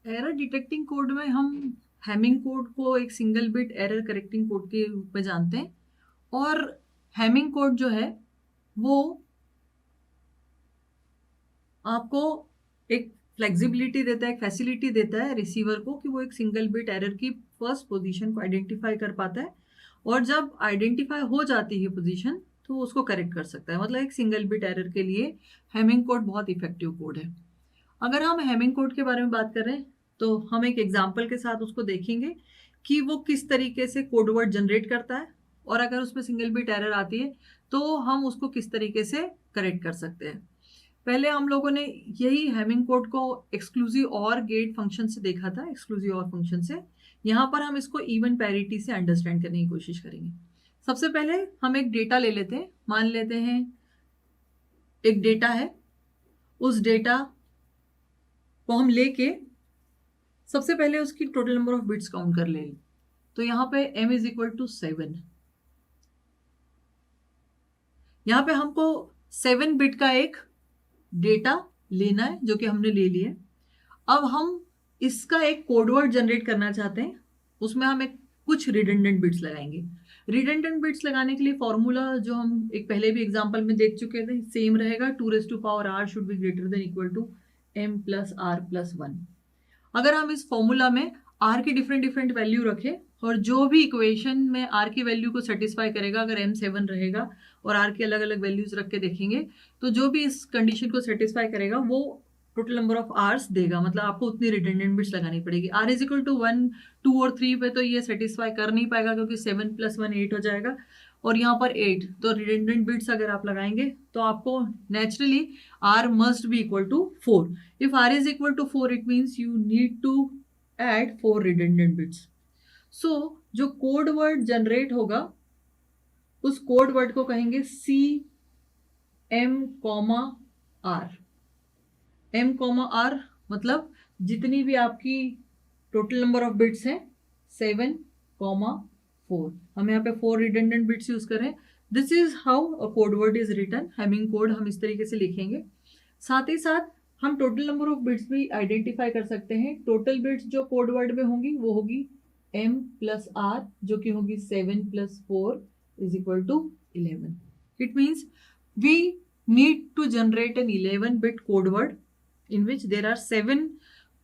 Error detecting code में हम Hamming code को एक single bit error correcting code के रूप में जानते हैं। और हैमिंग कोड जो है वो आपको एक फ्लेक्सिबिलिटी देता है, एक फैसिलिटी देता है रिसीवर को कि वो एक सिंगल बिट एरर की फर्स्ट पोजीशन को आइडेंटिफाई कर पाता है, और जब आइडेंटिफाई हो जाती है पोजीशन तो वो उसको करेक्ट कर सकता है। मतलब एक सिंगल बिट एरर के लिए हैमिंग कोड बहुत इफेक्टिव कोड है। अगर हम हैमिंग कोड के बारे में बात करें तो हम एक एग्जाम्पल के साथ उसको देखेंगे कि वो किस तरीके से कोड वर्ड जनरेट करता है, और अगर उसमें सिंगल बिट एरर आती है तो हम उसको किस तरीके से करेक्ट कर सकते हैं। पहले हम लोगों ने यही हैमिंग कोड को एक्सक्लूसिव और गेट फंक्शन से देखा था, एक्सक्लूसिव और फंक्शन से। यहाँ पर हम इसको इवन पैरिटी से अंडरस्टैंड करने की कोशिश करेंगे। सबसे पहले हम एक डेटा ले लेते हैं, मान लेते हैं एक डेटा है। उस डेटा को हम लेके सबसे पहले उसकी total number of bits count कर लें। तो यहाँ पे m इज इक्वल टू 7। यहाँ पे हमको 7 बिट का एक डेटा लेना है जो कि हमने ले लिया। अब हम इसका एक कोडवर्ड जनरेट करना चाहते हैं, उसमें हम एक कुछ रिडंडेंट बिट्स लगाएंगे। रिडंडेंट बिट्स लगाने के लिए फॉर्मूला जो हम एक पहले भी एग्जांपल में देख चुके थे सेम रहेगा, 2⁻r should be greater than equal to m plus r plus 1। अगर हम इस फॉर्मूला में r की डिफरेंट डिफरेंट वैल्यू रखें और जो भी इक्वेशन में r की वैल्यू को सेटिस्फाई करेगा, अगर m 7 रहेगा और r की अलग अलग वैल्यूज रख के देखेंगे तो जो भी इस कंडीशन को सेटिस्फाई करेगा वो टोटल नंबर ऑफ आर्स देगा। मतलब आपको उतनी रिडंडेंट बिट्स लगानी पड़ेगी। r इज इक्वल टू 1, 2 और 3 पे तो ये सेटिस्फाई कर नहीं पाएगा क्योंकि 7 प्लस 1 8 हो जाएगा, और यहाँ पर 8। तो रिडंडेंट बिट्स अगर आप लगाएंगे तो आपको naturally r must be equal to 4। if r is equal to 4 it means you need to add 4 redundant bits। so जो कोड वर्ड जनरेट होगा उस कोड वर्ड को कहेंगे C M comma R. M comma R मतलब जितनी भी आपकी total number of bits हैं 7 कॉमा 4। हम यहाँ पे 4 रिडंडेंट बिट्स यूज करें। This is how a code word is written. Hamming code हम इस तरीके से लिखेंगे। साथ ही साथ हम टोटल नंबर ऑफ बिट्स भी आइडेंटिफाई कर सकते हैं। टोटल बिट्स जो कोड वर्ड में होंगी वो होगी m प्लस r, जो कि होगी 7 plus 4 is equal to 11। It means we need to generate an 11 bit code word in which there are 7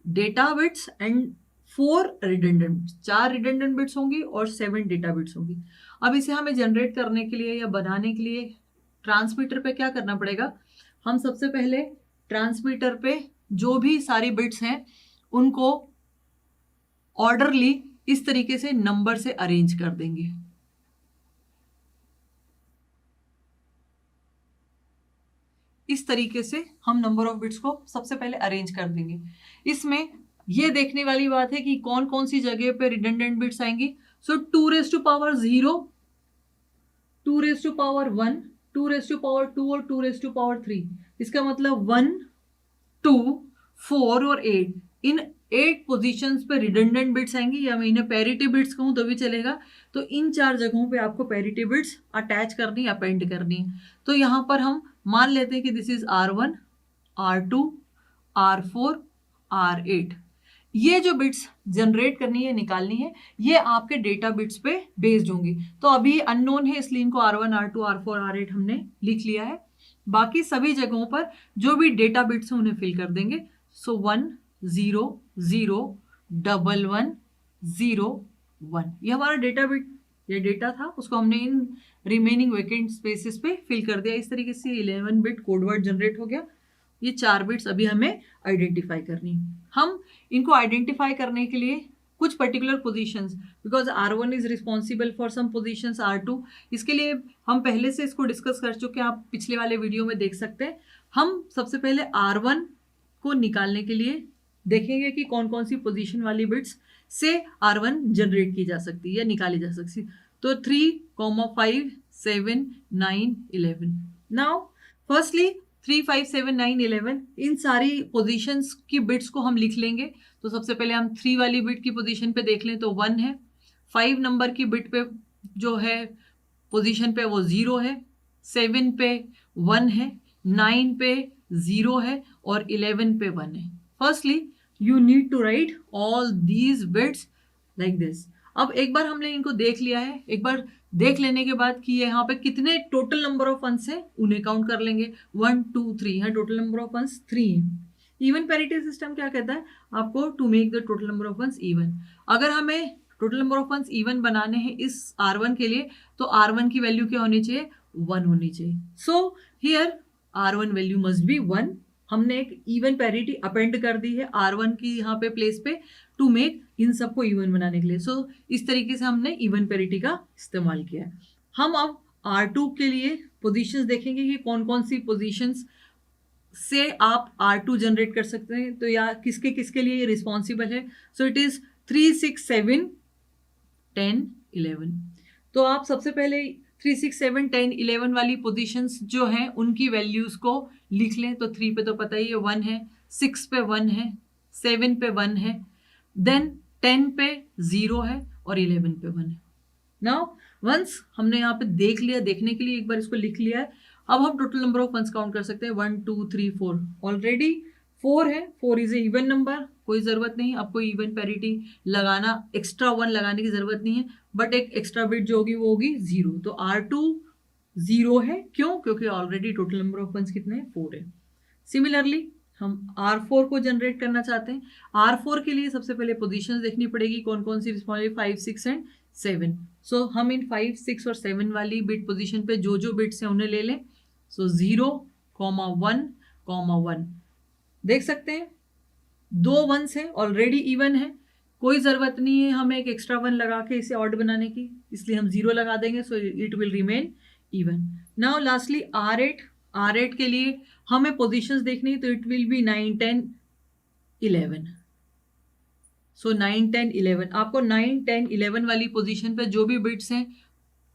data bits and 4 redundant bits। 4 redundant bits होंगी और 7 data bits होंगी। अब इसे हमें जनरेट करने के लिए या बनाने के लिए ट्रांसमीटर पे क्या करना पड़ेगा, हम सबसे पहले ट्रांसमीटर पे जो भी सारी बिट्स हैं उनको ऑर्डरली इस तरीके से नंबर से अरेंज कर देंगे। इस तरीके से हम नंबर ऑफ बिट्स को सबसे पहले अरेंज कर देंगे। इसमें यह देखने वाली बात है कि कौन कौन सी जगह पे रिडंडेंट बिट्स आएंगी। सो 2⁻0, 2⁻1, 2⁻2 और 2⁻3। इसका मतलब 1, 2, 4 और 8, इन 8 पोजीशंस पे रिडंडेंट बिट्स आएंगी, या मैं इन्हें पैरिटी बिट्स कहूं तो भी चलेगा। तो इन 4 जगहों पे आपको पैरिटी बिट्स अटैच करनी, अपेंड करनी है। तो यहां पर हम मान लेते हैं कि this is R1, R2, R4, R8। ये जो बिट्स जनरेट करनी है, निकालनी है, ये आपके डेटा बिट्स पे बेस्ड होंगी। तो अभी अननोन है इसलिए इनको R1, R2, R4, R8 हमने लिख लिया है। बाकी सभी जगहों पर जो भी डेटा बिट्स हैं उन्हें फिल कर देंगे। सो 1 0 0 1 1 0 1, ये हमारा डेटा बिट, ये डेटा था, उसको हमने इन रिमेनिंग वैकेंट स्पेसेस पे फिल कर दिया। इस तरीके से 11 बिट कोडवर्ड जनरेट हो गया। ये 4 बिट्स अभी हमें आइडेंटिफाई करनी है। हम इनको आइडेंटिफाई करने के लिए कुछ particular positions, because R1 is responsible for some positions, R2, इसके लिए हम पहले से इसको डिस्कस कर चुके हैं, आप पिछले वाले वीडियो में देख सकते हैं। हम सबसे पहले R1 को निकालने के लिए देखेंगे कि कौन कौन सी पोजीशन वाली बिट्स से R1 जनरेट की जा सकती है या निकाली जा सकती है। तो 3, 5, 7, 9, 11। नाउ फर्स्टली 3, 5, 7, 9, 11 इन सारी पोजीशंस की बिट्स को हम लिख लेंगे। तो सबसे पहले हम 3 वाली बिट की पोजीशन पे देख लें तो 1 है, 5 नंबर की बिट पे जो है पोजीशन पे वो 0 है, 7 पे 1 है, 9 पे 0 है और 11 पे 1 है। Firstly you need to write all these bits like this. अब एक बार हमने इनको देख लिया है, एक बार देख लेने के बाद कि यहाँ पे कितने टोटल नंबर ऑफ वंस है उन्हें काउंट कर लेंगे। 1 2 3 है, टोटल नंबर ऑफ वंस 3 है। इवन पैरिटी सिस्टम क्या कहता है आपको, to make the total number of ones even. अगर हमें total number of ones even बनाने हैं इस R1 के लिए, तो R1 की वैल्यू क्या होनी चाहिए, 1 होनी चाहिए। So here R1 value must be 1। हमने एक इवन पैरिटी अपेंड कर दी है R1 की यहाँ पे प्लेस पे, टू मेक इन सबको इवन बनाने के लिए। सो इस तरीके से हमने इवन पैरिटी का इस्तेमाल किया है। हम अब R2 के लिए पोजीशंस देखेंगे कि कौन कौन सी पोजीशंस से आप R2 जनरेट कर सकते हैं, तो या किसके किसके लिए रिस्पॉन्सिबल है। So it is 3 6 7 10 11। तो आप सबसे पहले 3 6 7 10 11 वाली पोजीशंस जो हैं उनकी वैल्यूज को लिख लें। तो 3 पे तो पता ही है 1 है, 6 पे 1 है, 7 पे 1 है, देन 10 पे 0 है और 11 पे 1 है। नाउ वंस हमने यहाँ पे देख लिया, देखने के लिए एक बार इसको लिख लिया है, अब हम total number of ones count कर सकते हैं। 1 2 3 4, ऑलरेडी 4 है, 4 इज ए इवन नंबर, कोई ज़रूरत नहीं आपको इवन पैरिटी लगाना, एक्स्ट्रा 1 लगाने की ज़रूरत नहीं है, बट एक एक्स्ट्रा बिट जो होगी वो होगी 0। तो R2 0 है, क्यों, क्योंकि already total number of ones कितने हैं, 4 है। सिमिलरली हम R4 को जनरेट करना चाहते हैं। R4 के लिए सबसे पहले पोजीशंस देखनी पड़ेगी, कौन कौन सी रिस्पॉन्सिबल, 5 6 एंड 7। सो हम इन 5 6 और 7 वाली बिट पोजीशन पे जो जो बिट्स हैं उन्हें ले लें। सो 0 1 1 देख सकते हैं 2 वंस है, ऑलरेडी इवन है, कोई ज़रूरत नहीं है हमें एक एक्स्ट्रा 1 लगा के इसे ऑड बनाने की, इसलिए हम 0 लगा देंगे। So it will remain even. Now lastly R8 के लिए हमें पोजीशंस देखनी है, तो इट विल बी 9 10 11। सो 9 10 11 आपको 9 10 11 वाली पोजीशन पे जो भी बिट्स हैं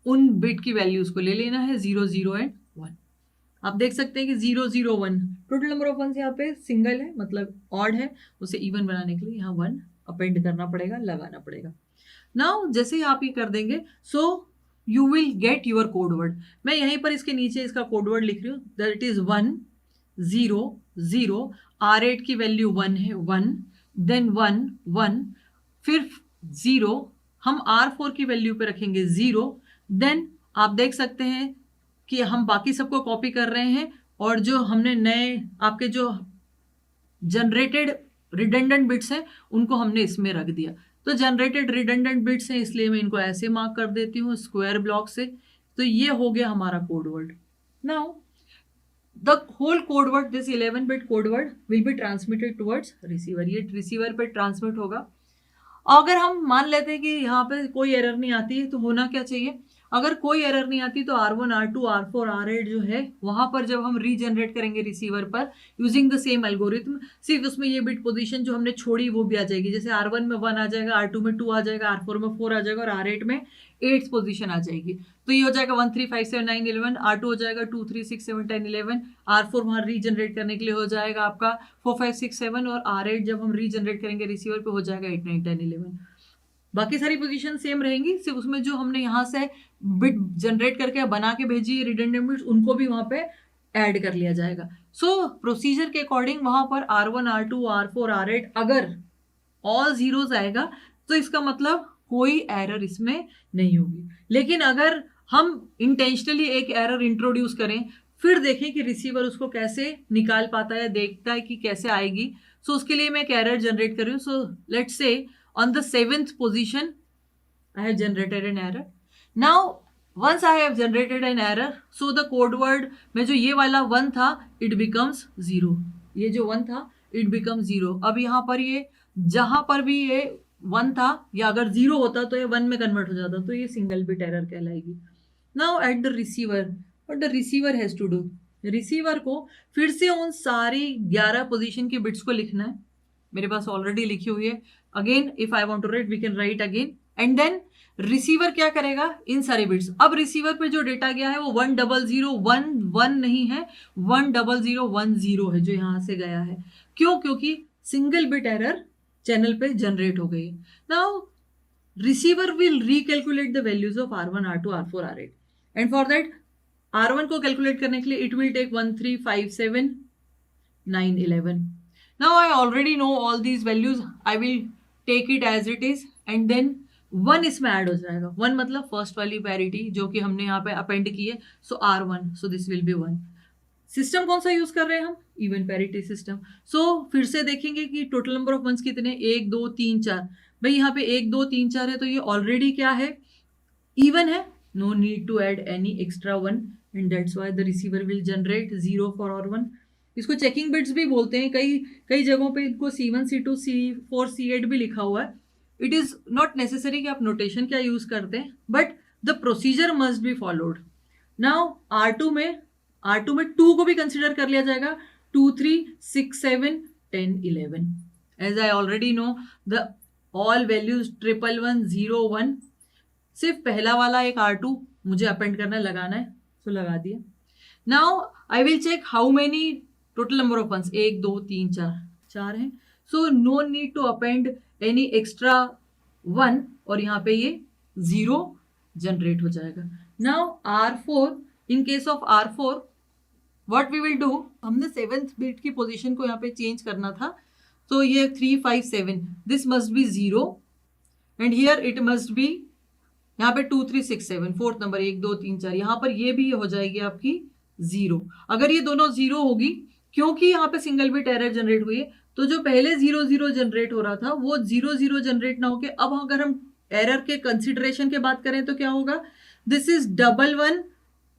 उन बिट की वैल्यूज को ले लेना है, 0 0 एंड 1। आप देख सकते हैं कि 0 0 1 टोटल नंबर ऑफ वंस यहाँ पे सिंगल है, मतलब ऑड है, उसे इवन बनाने के लिए यहाँ 1 अपेंड करना पड़ेगा, लगाना पड़ेगा। नाउ जैसे ही आप ये कर देंगे, so you will get your code word. मैं यहीं पर इसके नीचे इसका कोड वर्ड लिख रही हूँ, दैट इज 1 0 0। R8 की वैल्यू 1 है, 1, देन 1 1, फिर 0, हम R4 की वैल्यू पे रखेंगे 0, देन आप देख सकते हैं कि हम बाकी सबको कॉपी कर रहे हैं, और जो हमने नए आपके जो जनरेटेड रिडंडेंट बिट्स हैं उनको हमने इसमें रख दिया। तो जनरेटेड रिडंडेंट बिट्स हैं, इसलिए मैं इनको ऐसे मार्क कर देती हूँ स्क्वायर ब्लॉक से। तो ये हो गया हमारा code word. Now the whole code word, this 11 bit code word will be transmitted towards receiver. ये रिसीवर पे ट्रांसमिट होगा। अगर हम मान लेते हैं कि यहाँ पे कोई एरर नहीं आती है, तो होना क्या चाहिए, अगर कोई एरर नहीं आती तो R1 R2 R4 R8 जो है वहां पर जब हम रीजनरेट करेंगे रिसीवर पर यूजिंग द सेम एल्गोरिथम, सिर्फ उसमें ये बिट पोजीशन जो हमने छोड़ी वो भी आ जाएगी। जैसे R1 में 1 आ जाएगा, R2 में 2 आ जाएगा, R4 में 4 आ जाएगा और R8 में 8 पोजीशन आ जाएगी। तो ये हो जाएगा 1 3 5 7 9 11, R2 हो जाएगा 2 3 6 7 10 11, R4 वहां रीजनरेट करने के लिए हो जाएगा आपका 4 5 6 7, और R8 जब हम रीजनरेट करेंगे रिसीवर पे हो जाएगा 8 9 10 11। बाकी सारी पोजीशन सेम रहेंगी, सिर्फ उसमें जो हमने यहाँ से बिट जनरेट करके बना के भेजी है रिडंडेंट बिट्स, उनको भी वहां पे ऐड कर लिया जाएगा। सो प्रोसीजर के अकॉर्डिंग वहां पर R1 R2 R4 R8 अगर ऑल जीरोस आएगा तो इसका मतलब कोई एरर इसमें नहीं होगी। लेकिन अगर हम इंटेंशनली एक एरर इंट्रोड्यूस करें, फिर देखें कि रिसीवर उसको कैसे निकाल पाता है, देखता है कि कैसे आएगी। सो उसके लिए मैं एक एरर जनरेट कर रही हूँ। So let's say on the 7th position I have generated an error. Now once I have generated an error, so the code word में जो ये वाला 1 था it becomes 0, ये जो 1 था it becomes 0। अब यहाँ पर ये जहां पर भी ये 1 था या अगर 0 होता तो ये 1 में कन्वर्ट हो जाता, तो ये सिंगल बिट एरर कहलाएगी। Now at the receiver, what the receiver has to do, receiver को फिर से उन सारी 11 पोजीशन की बिट्स को लिखना है। मेरे पास ऑलरेडी लिखी हुई है। Again if I want to write we can write again, and then receiver क्या करेगा, इन सारे बिट्स, अब रिसीवर पे जो डेटा गया है वो 1 0 0 1 1 नहीं है, 1 0 0 1 0 है जो यहां से गया है। क्यों, क्योंकि सिंगल बिट एरर चैनल पे जनरेट हो गई। Now receiver will recalculate the values of R1 R2 R4 R8, and for that R1 को कैलकुलेट करने के लिए it will take 1 3 5 7 9 11। Now I already know all these values, I will take it as it is and then 1 इसमें add हो जाएगा। 1 मतलब first वाली parity जो कि हमने यहाँ पे अपेंड की है, सो R1, so this will be 1। System कौन सा यूज कर रहे हैं हम? Even parity system. सो फिर से देखेंगे कि टोटल नंबर ऑफ वंस कितने, 1 2 3 4। भाई यहाँ पे 1 2 3 4 है, तो ये ऑलरेडी क्या है, इवन है, no need to add any extra 1 and that's why the receiver will generate 0 for R1। इसको चेकिंग बिट्स भी बोलते हैं, कई जगहों पे इनको C1 C2 C4 C8 भी लिखा हुआ है। इट इज नॉट नेसेसरी कि आप नोटेशन क्या यूज करते हैं, but the procedure must be followed. Now R2 में 2 को भी कंसिडर कर लिया जाएगा, 2 3 6 7 10 11। As I already know the all values 1 1 1 0 1, सिर्फ पहला वाला एक R2 मुझे अपेंड करना लगाना है, सो लगा दिया। Now I will check how many total number of ones, 1 2 3 4 है, so no need to append any extra 1 और यहाँ पे ये 0 जनरेट हो जाएगा। Now R4, in case of R4 what we will do, हमने 7th बिट की पोजीशन को यहाँ पे चेंज करना था, तो ये 3 5 7, this must be 0 and here it must be यहाँ पे 2 3 6 7, फोर्थ नंबर 1 2 3 4, यहाँ पर ये भी हो जाएगी आपकी 0। अगर ये दोनों 0 होगी, क्योंकि यहाँ पे सिंगल बिट एरर जनरेट हुई है, तो जो पहले 0 0 जनरेट हो रहा था वो 0 0 जनरेट ना होके, अब अगर हम एरर के कंसिडरेशन के बात करें तो क्या होगा, दिस इज 1 1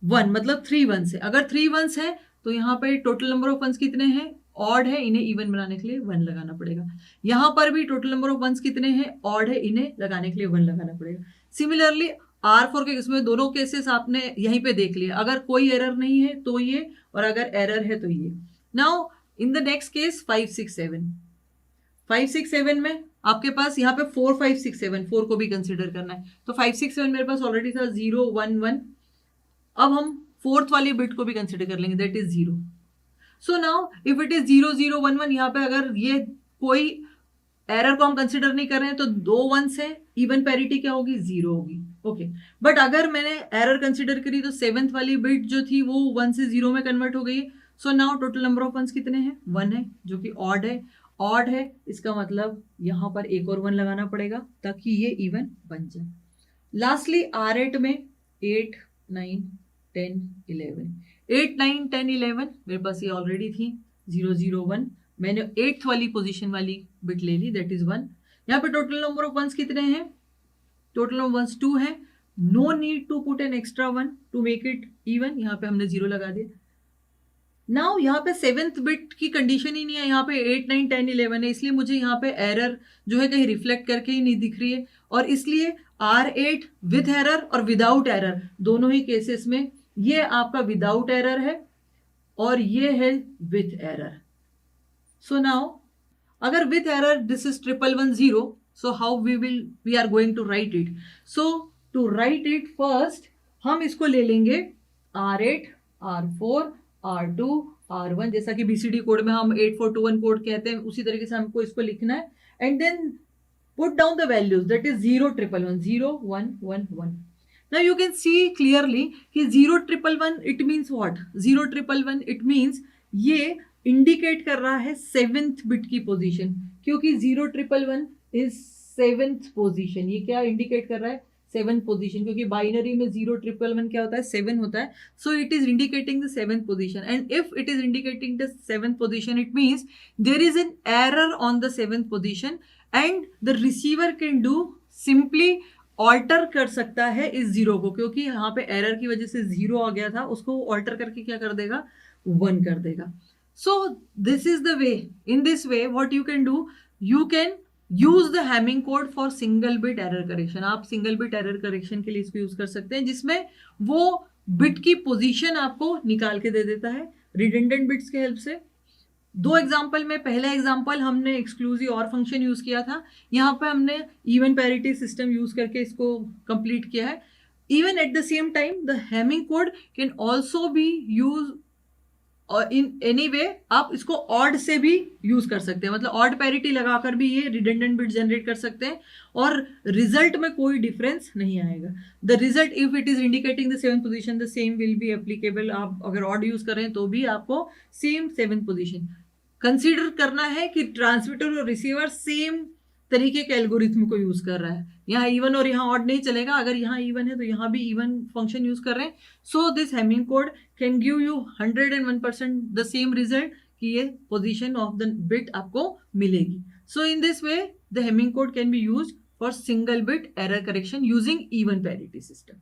1, मतलब 3 1s है। अगर 3 1s है तो यहाँ पर टोटल नंबर ऑफ वंस कितने हैं, ऑड है, इन्हें इवन बनाने के लिए 1 लगाना पड़ेगा। यहाँ पर भी टोटल नंबर ऑफ वंस कितने हैं, ऑड है, इन्हें लगाने के लिए 1 लगाना पड़ेगा। सिमिलरली R4 के इसमें दोनों केसेस आपने यहीं पे देख लिया, अगर कोई एरर नहीं है तो ये, और अगर एरर है तो ये। Now in the next case 5 6 7, 5 6 7 में आपके पास यहाँ पे 4 5 6 7, 4 को भी कंसिडर करना है, तो 5 6 7 मेरे पास ऑलरेडी था 0 1 1। अब हम फोर्थ वाली बिट को भी कंसिडर कर लेंगे, that is 0। So now if it is 0 0 1 1, यहाँ पे अगर ये कोई एरर को हम कंसिडर नहीं कर रहे हैं तो 2 1s है, इवन पैरिटी क्या होगी, 0 होगी। ओके, बट अगर मैंने एरर कंसिडर करी तो 7th वाली बिट जो थी वो 1 से 0 में कन्वर्ट हो गई। So now total number of ones कितने हैं, 1 है, जो कि ऑड है, इसका मतलब यहाँ पर एक और 1 लगाना पड़ेगा ताकि ये इवन बन जाए। लास्टली R8 में 8 9 10 11, 8 9 10 11 मेरे पास ये ऑलरेडी थी, 0 0 1, मैंने 8th वाली पोजीशन वाली बिट ले ली, दैट इज 1। यहाँ पे टोटल नंबर ऑफ वंस कितने हैं, टोटल नंबर वंस 2 है, no need to put an extra 1 to make it even, यहाँ पे हमने 0 लगा दिया। नाउ यहाँ पे 7th बिट की कंडीशन ही नहीं है, यहाँ पे 8 9 10 11 है, इसलिए मुझे यहाँ पे एरर जो है कहीं रिफ्लेक्ट करके ही नहीं दिख रही है, और इसलिए R8 विद एरर और विदाउट एरर दोनों ही केसेस में ये आपका विदाउट एरर है और ये है विथ एरर। सो नाउ अगर with error this is 1 1 1 0, so how we are going to write it. So to write it first हम इसको ले लेंगे R8 R4 R2 R1, जैसा कि BCD कोड में हम 8421 कोड कहते हैं, उसी तरीके से हमको इसको लिखना है, and then put down the values, that is 0 1 1 1 0 1 1 1. Now you can see clearly कि 0 1 1 1 it means what, 0 1 1 1 it means ये इंडिकेट कर रहा है 7th बिट की पोजीशन, क्योंकि 0 1 1 1 इज 7th पोजीशन। ये क्या इंडिकेट कर रहा है, 7th पोजीशन, क्योंकि बाइनरी में 0 1 1 1 क्या होता है, 7 होता है। So it is indicating the 7th position, and if it is indicating the 7th position it means there is an error on the 7th position, and the receiver can do simply alter कर सकता है इस 0 को, क्योंकि यहाँ पे error की वजह से 0 आ गया था, उसको ऑल्टर करके क्या कर देगा, 1 कर देगा। So this is the way, in this way what you can do, you can use the Hamming code for single bit error correction. आप सिंगल बिट एरर करेक्शन के लिए इसको यूज कर सकते हैं, जिसमें वो बिट की पोजीशन आपको निकाल के दे देता है रिडंडेंट बिट्स के हेल्प से। 2 एग्जाम्पल में, पहला एग्जाम्पल हमने एक्सक्लूसिव और फंक्शन यूज किया था, यहाँ पे हमने इवन पैरिटी सिस्टम यूज करके इसको कंप्लीट किया है। Even at the same time the Hamming code can also be use in any way, आप इसको ऑड से भी यूज कर सकते हैं, मतलब ऑड पैरिटी लगाकर भी ये रिडंडेंट बिट जनरेट कर सकते हैं और रिजल्ट में कोई डिफरेंस नहीं आएगा। The result if it is indicating the 7th position the same will be applicable. आप अगर ऑड यूज कर रहे हैं तो भी आपको सेम 7th पोजीशन। कंसीडर करना है कि ट्रांसमीटर और रिसीवर सेम तरीके के एल्गोरिथम को यूज कर रहा है। यहाँ इवन और यहाँ ऑड नहीं चलेगा, अगर यहाँ इवन है तो यहाँ भी इवन फंक्शन यूज कर रहे हैं। So this Hamming code can give you 101% the same result, कि ये पोजीशन ऑफ द बिट आपको मिलेगी। So in this way the Hamming code can be use for single bit error correction using even parity system.